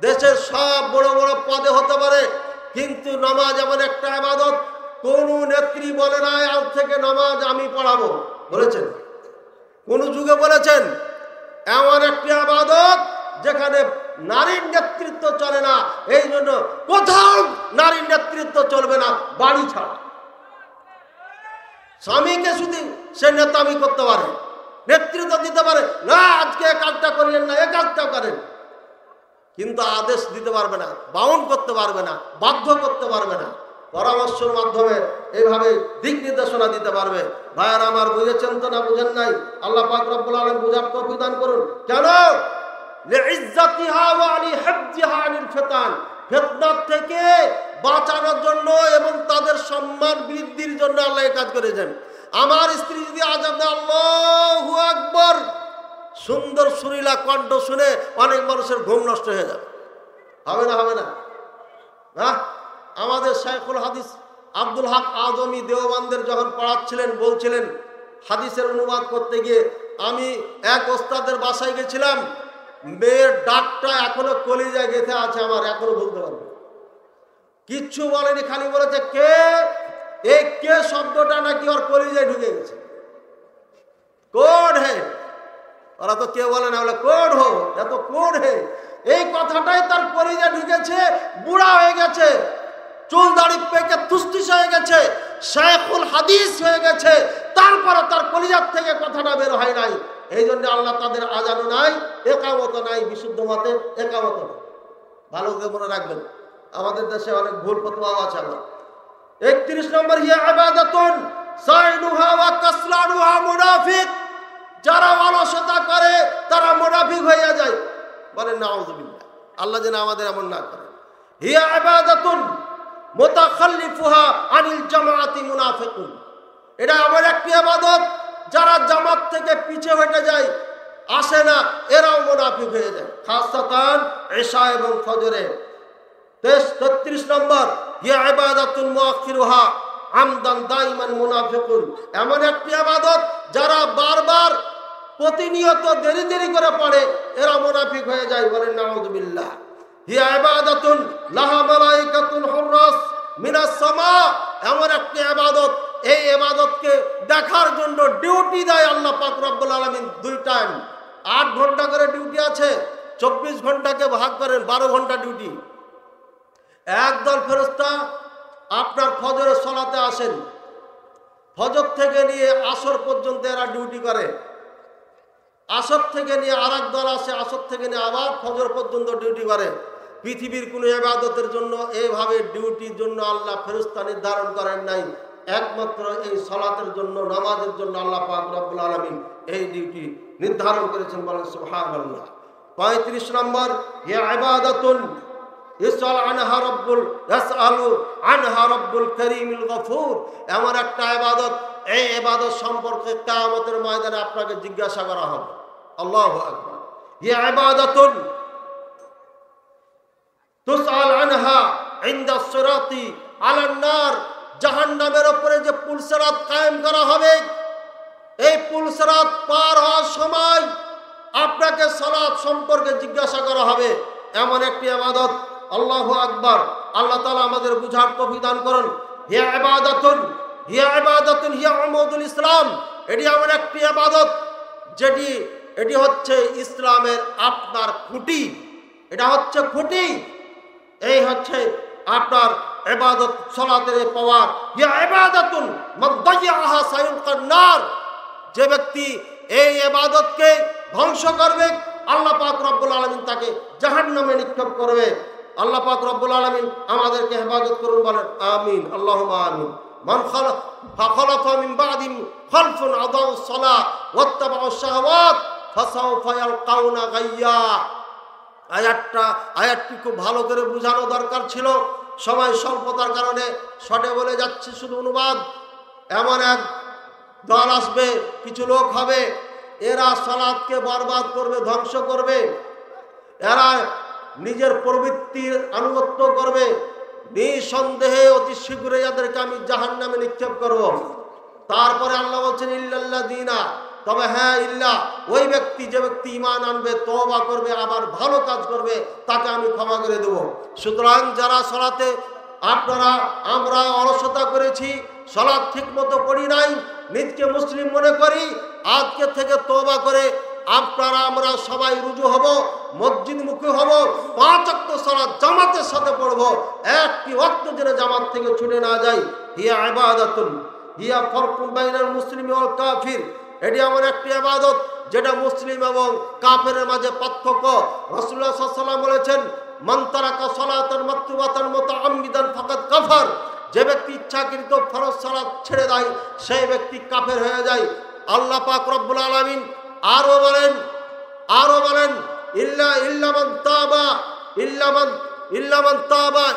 দেশের সব বড় বড় পদে হতে পারে, কিন্তু নামাজ এমন একটা ইবাদত কোন নেত্রী বলে না আজ থেকে নামাজ আমি পড়াবো, বলেছেন? কোন যুগে বলেছেন? এমন একটি ইবাদত যেখানে নারীর নেতৃত্ব চলে না, এই জন্য কোথাও নারীর নেতৃত্ব চলবে না বাড়ি ছাড়া। স্বামীকে শুধু সে নেতামি করতে পারে, নেতৃত্ব দিতে পারে, না আজকে এ কাজটা করিয়েন না, এ কাজটা করেন, কিন্তু আদেশ দিতে পারবে না, বাউন্ড করতে পারবে না, বাধ্য করতে পারবে না। পরামর্শের মাধ্যমে এইভাবে দিক নির্দেশনা দিতে পারবে। ভাইয়ার আমার, বুঝেছেন তো না বুঝেন নাই? আল্লাহ পাক রব্বুল আলামিন বুঝার তৌফিক দান করুন। কেন? লিইজ্জাতিহা ওয়া লিহিফযিহা আনিল ফিতান, ফিতনার থেকে বাঁচানোর জন্য এবং তাদের সম্মান বৃদ্ধির জন্য আল্লাহ এই কাজ করেছেন। আমার স্ত্রী যদি আজান দেয় আল্লাহু আকবার, সুন্দর সুরিলা কণ্ঠ শুনে অনেক মানুষের ঘুম নষ্ট হয়ে যাবে। হবে না? হবে না? হ্যাঁ, আমাদের শাইখুল হাদিস আব্দুল হক আজমি দেওবন্দের যখন পড়াচ্ছিলেন বলছিলেন, হাদিসের অনুবাদ করতে গিয়ে আমি এক ওস্তাদের বাসায় গেছিলাম, মেয়ের ডাকটা এখনো কলিজায় গেঁথে আছে আমার, এখনো বলতে পারবো। কিচ্ছু বলেনি, খালি বলেছে কে, এই কে শব্দটা নাকি ওর কলিজায় ঢুকে গেছে। কোন হে, ওরা তো কেউ বলে না, বলে কোন হো, এত কোন হে, এই কথাটাই তার কলিজায় ঢুকেছে। বুড়া হয়ে গেছে, চুল দাড়ি পেকে তুস্তিস হয়ে গেছে, শাইখুল হাদিস হয়ে গেছে, তারপরে তার কলিজার থেকে কথাটা বের হয় নাই। এই জন্য আল্লাহ তাদের আজানও নাই, একামত নাই, বিশুদ্ধ মতে একামত নাই। ভালো করে মনে রাখবেন, আমাদের দেশে অনেক ভুল ফতোয়া আছে। আমার 31 নম্বর, হিয়া ইবাদাতুন সাইনুহা ওয়া কাসলানুহা মুনাফিক, যারা অলসতা করে তারা মুনাফিক হয়ে যায়। বলেন নাউযুবিল্লাহ, আল্লাহ যেন আমাদের এমন না করে। হিয়া ইবাদাতুন মুতাখাল্লিফুহা আনিল জামাআতি মুনাফিকুন, এটা এমন একটি ইবাদত যারা জামাত থেকে পিছে হটে যায়, আসে না, এরাও মুনাফিক হয়ে যায়, খাসসাতান ইশা এবং ফজরে। 33 নম্বর, হিয়া ইবাদাতুন মুআখিরুহা আমদান দাইমান মুনাফিকুন, এমন একটি ইবাদত যারা বারবার প্রতিনিয়ত দেরি দেরি করে পড়ে, এরা মুনাফিক হয়ে যায়। বলেন নাউযুবিল্লাহ। হিয়া ইবাদাতুন লাহা মালাইকাতুন হুরাস মিনাস সামা, এমন একটি ইবাদত, এই ইবাদতকে দেখার জন্য ডিউটি দেয় আল্লাহ পাক রব্বুল আলামিন 2 টাইম। 8 ঘন্টা করে ডিউটি আছে, 24 ঘন্টাকে ভাগ করেন, 12 ঘন্টা ডিউটি। একদল ফেরেশতা আপনার ফজরের সালাতে আসেন, ফজর থেকে নিয়ে আসর পর্যন্ত এরা ডিউটি করে। আসর থেকে নিয়ে আরেক দল আসে, আসর থেকে নিয়ে আবার ফজর পর্যন্ত ডিউটি করে। পৃথিবীর কোনো ইবাদতের জন্য এইভাবে ডিউটির জন্য আল্লাহ ফেরেশতা নির্ধারণ করেন নাই, একমাত্র এই সালাতের জন্য, নামাজের জন্য আল্লাহ পাক রব্বুল আলামিন এই ডিউটি নির্ধারণ করেছেন। বলেন সুবহানাল্লাহ। 35 নম্বর, হিয়া ইবাদাতুন ইসআল আনহা রব্বুল ইয়াসআলু আনহা রব্বুল করিমুল গফুর, এমন একটা ইবাদত, এই ইবাদত সম্পর্কে কিয়ামতের ময়দানে আপনাকে জিজ্ঞাসা করা হবে। আল্লাহু আকবার। হিয়া ইবাদাতুন তুসআল আনহা ইনদা সিরাতি আলান নার, জাহান্নামের উপরে যে পুলসিরাত কায়েম করা হবে, এই পুলসিরাত পার হওয়ার সময় আপনাকে সালাত সম্পর্কে জিজ্ঞাসা করা হবে, এমন একটি ইবাদত। আল্লাহু আকবার। আল্লাহ তাআলা আমাদের বুঝার তৌফিক দান করুন। হিয়া ইবাদাতুন হিয়া উমুদুল ইসলাম, এটি এমন একটি ইবাদত যেটি, এটি হচ্ছে ইসলামের আপনার খুঁটি, এটা হচ্ছে খুঁটি, এই হচ্ছে আপনার ইবাদত, সালাতের পাওয়ার। ইয়া ইবাদাতুন মাদাইয়াহা সায়ুলকান নার, যে ব্যক্তি এই ইবাদতকে ধ্বংস করবে আল্লাহ পাক রব্বুল আলামিন তাকে জাহান্নামে নিক্ষেপ করবে। আল্লাহ পাক রব্বুল আলামিন আমাদেরকে হেফাজত করুন, বলেন আমিন, আল্লাহুম্মা আমিন। মান খালাফা মিন বাদিম খালফুন আদাউস সালাহ ওয়াত্তাবাউশ শাহওয়াত ফাসাউফা ইয়ালকাউনা গায়্যা। আয়াতটি খুব ভালো করে বোঝানো দরকার ছিল, সময় স্বল্পতার কারণে শর্টে বলে যাচ্ছি শুধু অনুবাদ। এমন এক দল আসবে, কিছু লোক হবে, এরা সালাতকে বরবাদ করবে, ধ্বংস করবে, এরা নিজের প্রবৃত্তির আনুগত্য করবে। নিঃসন্দেহে অতি শীঘ্রই এদেরকে আমি জাহান্নামে নিক্ষেপ করব। তারপরে আল্লাহ বলছেন ইল্লাল্লাযীনা, তবে হ্যাঁ ইল্লা, ওই ব্যক্তি, যে ব্যক্তি ঈমান আনবে, তওবা করবে, আবার ভালো কাজ করবে, তাকে আমি ক্ষমা করে দেব। সুতরাং যারা সালাতে আমরা অলসতা করেছি, সালাত ঠিকমতো পড়ি নাই, নিজকে মুসলিম মনে করি, আজকে থেকে তওবা করে আমরা সবাই রুজু হব, মসজিদমুখী হব, 5 ওয়াক্ত সালাত জামাতের সাথে পড়ব, একটি ওয়াক্ত যেন জামাত থেকে ছুটে না যায়। হিয়া ইবাদাতুন হিয়া ফারকুন বাইনাল মুসলিমি ওয়াল কাফির, এটি এমন একটি ইবাদত যেটা মুসলিম এবং কাফেরের মাঝে পার্থক্য। রাসূলুল্লাহ সাল্লাল্লাহু আলাইহি ওয়াসাল্লাম বলেছেন, মান তারাকা সালাতান মাকতুবাতান মুতাআম্মিদান ফাকাদ কাফার, যে ব্যক্তি ইচ্ছাকৃত ফরজ সালাত ছেড়ে দেয় সেই ব্যক্তি কাফের হয়ে যায়। আল্লাহ পাক রব্বুল আলামিন আরো বলেন ইল্লামান তাবা ইল্লামান তাবা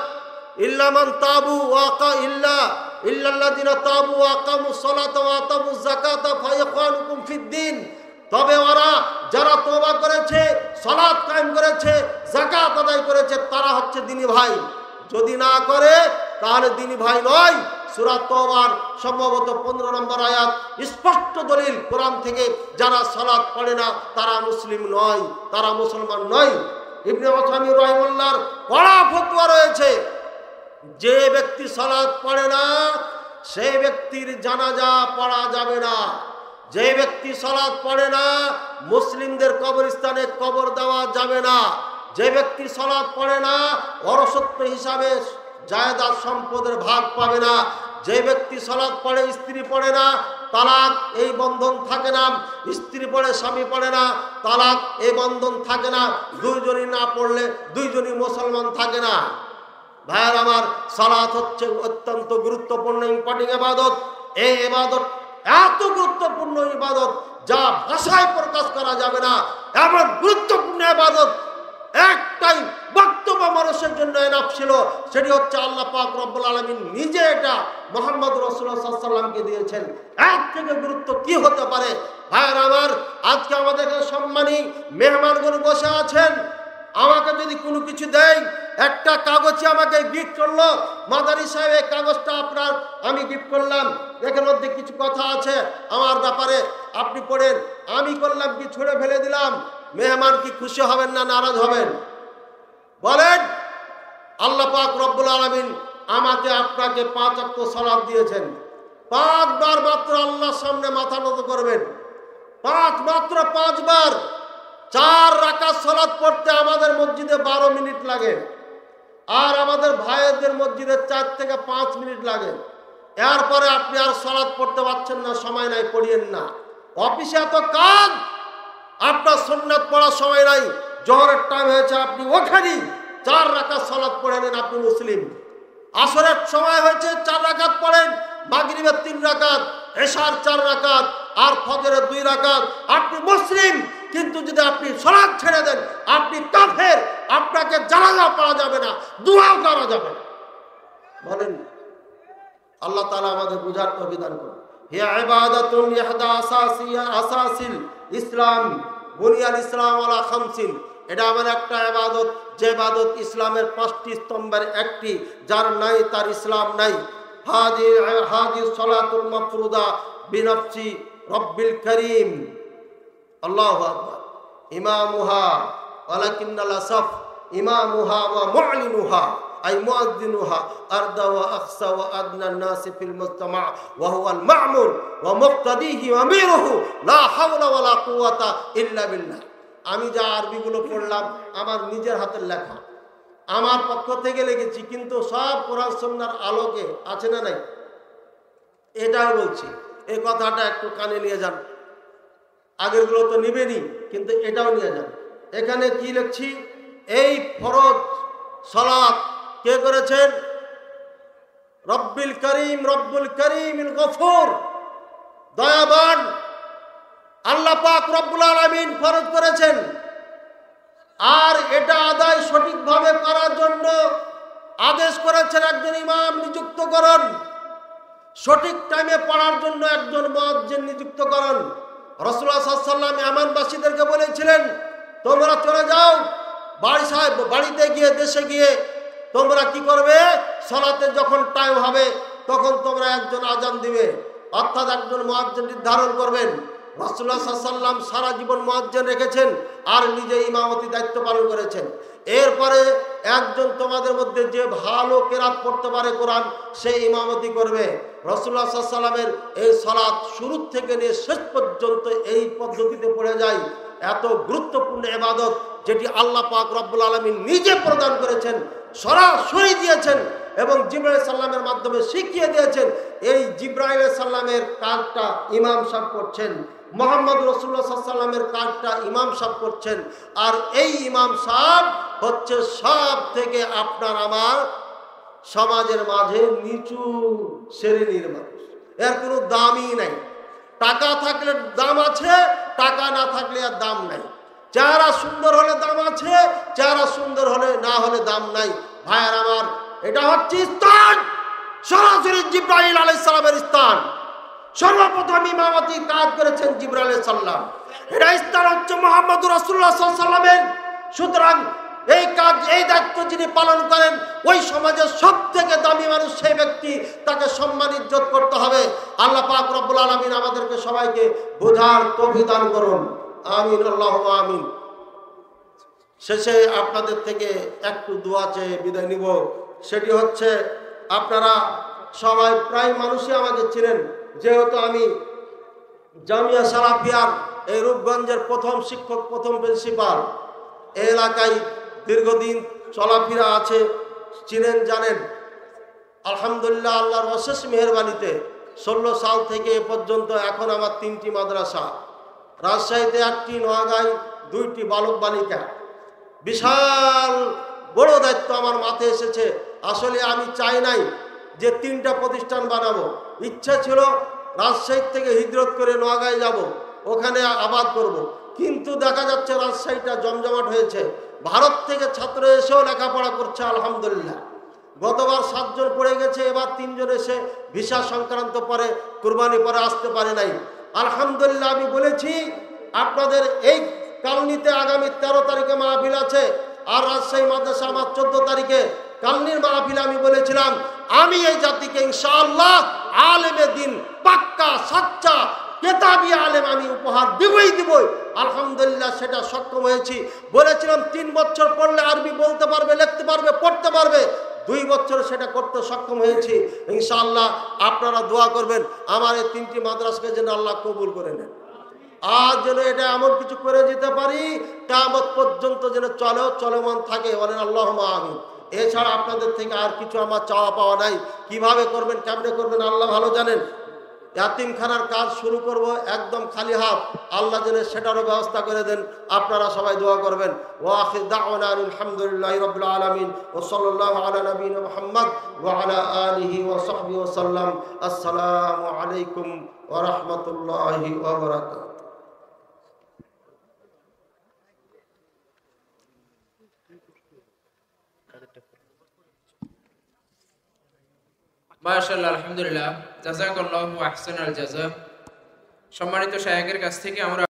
ইল্লামান তাবু ওয়া ইল্লাল্লাযিনা তাবু ওয়া আকামুস সালাতা ওয়া আতামুজ যাকাতা ফাইখওয়ানুকুম ফিদ্দিন। তবে ওরা যারা তওবা করেছে, সালাত কায়েম করেছে, যাকাত আদায় করেছে, তারা হচ্ছে দ্বীনি ভাই। যদি না করে তাহলে দ্বীনি ভাই নয়। সূরা তওবার সম্ভবত 15 নম্বর আয়াত স্পষ্ট দলিল কোরআন থেকে, যারা সালাত পড়ে না তারা মুসলিম নয়, তারা মুসলমান নয়। ইবনে উসাইমিন রাহিমাহুল্লাহর কড়া ফতোয়া রয়েছে, যে ব্যক্তি সালাত পড়ে না সেই ব্যক্তির জানাজা পড়া যাবে না। যে ব্যক্তি সালাত পড়ে না মুসলিমদের কবরস্থানে কবর দেওয়া যাবে না। যে ব্যক্তি সালাত পড়ে না ওরসত্ব হিসাবে জায়দাদ সম্পদের ভাগ পাবে না। যে ব্যক্তি সালাত পড়ে, স্ত্রী পড়ে না, তালাক এই বন্ধন থাকে না। স্ত্রী পড়ে, স্বামী পড়ে না, তালাক এই বন্ধন থাকে না। দুইজনই না পড়লে দুইজনই মুসলমান থাকে না। ভাইয়ের আমার, সালাত হচ্ছে অত্যন্ত গুরুত্বপূর্ণ ইম্পর্টেন্ট ইবাদত। এই ইবাদত এত গুরুত্বপূর্ণ ইবাদত যা ভাষায় প্রকাশ করা যাবে না। এমন গুরুত্বপূর্ণ ইবাদত একটাই বক্তব্য মানুষের জন্য এনাফ ছিল, সেটি হচ্ছে আল্লাহ পাক রব্বুল আলামিন নিজে এটা মুহাম্মদ রাসূলুল্লাহ সাল্লাল্লাহু আলাইহি ওয়াসাল্লামকে দিয়েছেন। এর থেকে গুরুত্ব কি হতে পারে? ভাইয়ের আমার, আজকে আমাদের সম্মানী মেহমানগণ বসে আছেন। আমাকে যদি কোনো কিছু দেয়, একটা কাগজে আমাকে গিফট করলো, মাদারি সাহেব এই কাগজটা আপনার আমি গিফট করলাম, এখানে মধ্যে কিছু কথা আছে আমার ব্যাপারে, আপনি পড়েন। আমি করলাম কি, ছুঁড়ে ফেলে দিলাম। মেহমান কি খুশি হবেন না নারাজ হবেন? বলেন। আল্লাহ পাক রব্বুল আলামিন আমাকে আপনাকে 5 ওয়াক্ত সালাত দিয়েছেন। 5 বার মাত্র আল্লাহর সামনে মাথা নত করবেন। মাত্র 5 বার। 4 রাকাত সালাত পড়তে আমাদের মসজিদে 12 মিনিট লাগে, আর আমাদের ভাইদের মসজিদে 4 থেকে 5 মিনিট লাগে। এরপরে আপনি আর সালাত পড়তে পারছেন না, সময় নাই, পড়িয়েন না। অফিসে এত কাজ, আপনার সুন্নাত পড়ার সময় নাই। জোহরের টাইম হয়েছে, আপনি ওখানেই 4 রাকাত সালাত পড়ে নেন, আপনি মুসলিম। আসরের সময় হয়েছে, 4 রাকাত পড়েন। মাগরিবের 3 রাকাত, এশার 4 রাকাত, আর ফজরের 2 রাকাত, আপনি মুসলিম। কিন্তু যদি আপনি সালাত ছেড়ে দেন, আপনি কাফের। আপনাকে জানাজা পড়া যাবে না, দুআও করা যাবে না। বলেন। আল্লাহ তাআলা আমাদের বুঝার তৌফিক দান করুন। হিয়া ইবাদাতুন ইহদা আসাসিল ইসলাম বুনিয়াল ইসলাম আলা খামসিন। এটা আমার একটা ইবাদত, যে ইবাদত ইসলামের 5টি স্তম্ভের একটি, যার নাই তার ইসলাম নাই। হাজি সালাতুল মাফরুদা বিনফসি রব্বিল করিম। আল্লাহু আকবার। ইমামুহা ওয়ালাকিন্নাল আসফ ইমামুহা ওয়া মু'লিনুহা আই মুআযযিনুহা আরদা ওয়া আখসা ওয়া আদনা الناس في المجتمع وهو المأمور ومقتديه واميره لا حول ولا قوة الا بالله। আমি যা আরবিগুলো পড়লাম আমার নিজের হাতের লেখা, আমার পক্ষ থেকে লিখেছি, কিন্তু সব কোরআন সুন্নাহর আলোকে আছে না নাই এটাও বলছি। এই কথাটা একটু কানে নিয়ে যান। আগেরগুলো তো নিবেনি, কিন্তু এটাও নিয়ে যান। এখানে কি লিখছি? এই ফরজ সালাত কে করেছেন? রব্বিল করিম, রব্বুল করিমিল গফুর, দয়াবান আল্লাহ পাক রব্বুল আলামিন ফরজ করেছেন। আর এটা আদায় সঠিকভাবে করার জন্য আদেশ করেছেন একজন ইমাম নিযুক্ত করুন, সঠিক টাইমে পড়ার জন্য একজন মুয়াজ্জিন নিযুক্ত করুন। রাসূলুল্লাহ সাল্লাল্লাহু আলাইহি ওয়াসাল্লাম ইয়ামানবাসীদেরকে বলেছিলেন, তোমরা চলে যাও বাড়িতে গিয়ে, দেশে গিয়ে তোমরা কি করবে? সালাতের যখন টাইম হবে তখন তোমরা একজন আজান দিবে, অর্থাৎ একজন মুয়াজ্জিন নির্ধারণ করবেন। রাসূলুল্লাহ সাল্লাল্লাহু আলাইহি ওয়াসাল্লাম সারা জীবন মুয়াজ্জিন রেখেছেন আর নিজে ইমামতি দায়িত্ব পালন করেছেন। এরপরে একজন তোমাদের মধ্যে যে ভালো কেরাত পড়তে পারে কোরআন, সে ইমামতি করবে। রাসূলুল্লাহ সাল্লাল্লাহু আলাইহি ওয়াসাল্লামের এই সালাত শুরু থেকে নিয়ে শেষ পর্যন্ত এই পদ্ধতিতে পড়ে যায়। এত গুরুত্বপূর্ণ ইবাদত, যেটি আল্লাহ পাক রব্বুল আলামিন নিজে প্রদান করেছেন, সরাসরি দিয়েছেন এবং জিবরাইল সাল্লামের মাধ্যমে শিখিয়ে দিয়েছেন। এই জিবরাইল সাল্লামের কাজটা ইমাম সাহেব করছেন, মুহাম্মদ রাসূলুল্লাহ সাল্লাল্লাহু আলাইহি ওয়াসাল্লামের কাজটা ইমাম সাহেব করছেন। আর এই ইমাম সাহেব হচ্ছে সব থেকে আপনার আমার সমাজের মাঝে নিচু শ্রেণীর মানুষ। এর কোনো দামই নাই। টাকা থাকলে দাম আছে, টাকা না থাকলে আর দাম নাই। চেহারা সুন্দর হলে দাম আছে, চেহারা সুন্দর হলে না হলে দাম নাই। ভাইয়ার আমার, এটা হচ্ছে স্থান সরাসরি জিবরাইল আলাইহিস সালামের স্থান। সর্বপ্রথম ইমামতি কাজ করেছেন জিবরাইল আলাইহিস সালাম। এটা স্থান হচ্ছে মুহাম্মদুর রাসূলুল্লাহ সাল্লাল্লাহু আলাইহি ওয়াসাল্লামের। সুতরাং এই কাজ, এই দায়িত্ব যিনি পালন করেন, ওই সমাজের সব থেকে দামি মানুষ সেই ব্যক্তি, তাকে সম্মান ইজ্জত করতে হবে। আল্লাহ পাক রব্বুল আলামিন আমাদেরকে সবাইকে বোঝার তৌফিক দান করুন, আমিন, আল্লাহুম্মা আমিন। শেষে আপনাদের থেকে একটু দোয়া চেয়ে বিদায় নিব। সেটি হচ্ছে, আপনারা সবাই প্রায় মানুষই আমাকে চিনেন, যেহেতু আমি জামিয়া সালাফিয়ার এই রূপগঞ্জের প্রথম শিক্ষক, প্রথম প্রিন্সিপাল। এই এলাকায় দীর্ঘদিন চলাফেরা আছে, চিনেন, জানেন। আলহামদুলিল্লাহ, আল্লাহর অশেষ মেহেরবানিতে 16 সাল থেকে এ পর্যন্ত এখন আমার 3টি মাদ্রাসা, রাজশাহীতে 8টি, নোয়াগাঁয় 2টি বালক বালিকা। বিশাল বড় দায়িত্ব আমার মাথায় এসেছে। আসলে আমি চাই নাই যে 3টা প্রতিষ্ঠান বানাবো। ইচ্ছা ছিল রাজশাহী থেকে হিজরত করে নোয়াগাঁয় যাব, ওখানে আবাদ করব। কিন্তু দেখা যাচ্ছে রাজশাহীটা জমজমাট হয়েছে। ভারত থেকে ছাত্র এসেও লেখাপড়া করছে, আলহামদুলিল্লাহ। গতবার 7 জন পড়ে গেছে, এবার 3 জন এসে ভিসা সংক্রান্ত পরে, কুরবানি পরে আসতে পারে নাই। আলহামদুলিল্লাহ, আমি বলেছি আপনাদের এই কালনিতে আগামী 13 তারিখে মাহফিল আছে, আর রাজশাহী মাদ্রাসা আমার 14 তারিখে। কালনির মাহফিলে আমি বলেছিলাম আমি এই জাতিকে ইনশাআল্লাহ আলেমে দিন, পাক্কা সাচ্চা কেতাবি আলেম আমি উপহার দিবই। আলহামদুলিল্লাহ, সেটা সক্ষম হয়েছি। বলেছিলাম 3 বছর পড়লে আরবি বলতে পারবে, লিখতে পারবে, পড়তে পারবে। 2 বছর সেটা করতে সক্ষম হয়েছি। ইনশাআল্লাহ আপনারা দোয়া করবেন আমার এই 3টি মাদ্রাসাকে যেন আল্লাহ কবুল করে নেন, আর যেন এটা এমন কিছু করে যেতে পারি কিয়ামত পর্যন্ত যেন চলমান থাকে। বলেন আল্লাহুম্মা আমিন। এছাড়া আপনাদের থেকে আর কিছু আমার চাওয়া পাওয়া নাই। কিভাবে করবেন, কেমনে করবেন আল্লাহ ভালো জানেন। ইয়াতিমখানার কাজ শুরু করব একদম খালি হাত, আল্লাহ যেন সেটারও ব্যবস্থা করে দেন। আপনারা সবাই দোয়া করবেন। ওয়া আখির দাওয়ানা আলহামদুলিল্লাহি রাব্বিল আলামিন ওয়া সাল্লাল্লাহু আলা নবিয়িনা মুহাম্মদ ওয়া আলা আলিহি ওয়া সাহবিহি ওয়া সাল্লাম। আসসালামু আলাইকুম ওয়া রাহমাতুল্লাহি ওয়া বারাকাতুহু। মাশাআল্লাহ, আলহামদুলিল্লাহ, জাযাকাল্লাহু আহসানাল জাযা। সম্মানিত শায়খের কাছ থেকে আমরা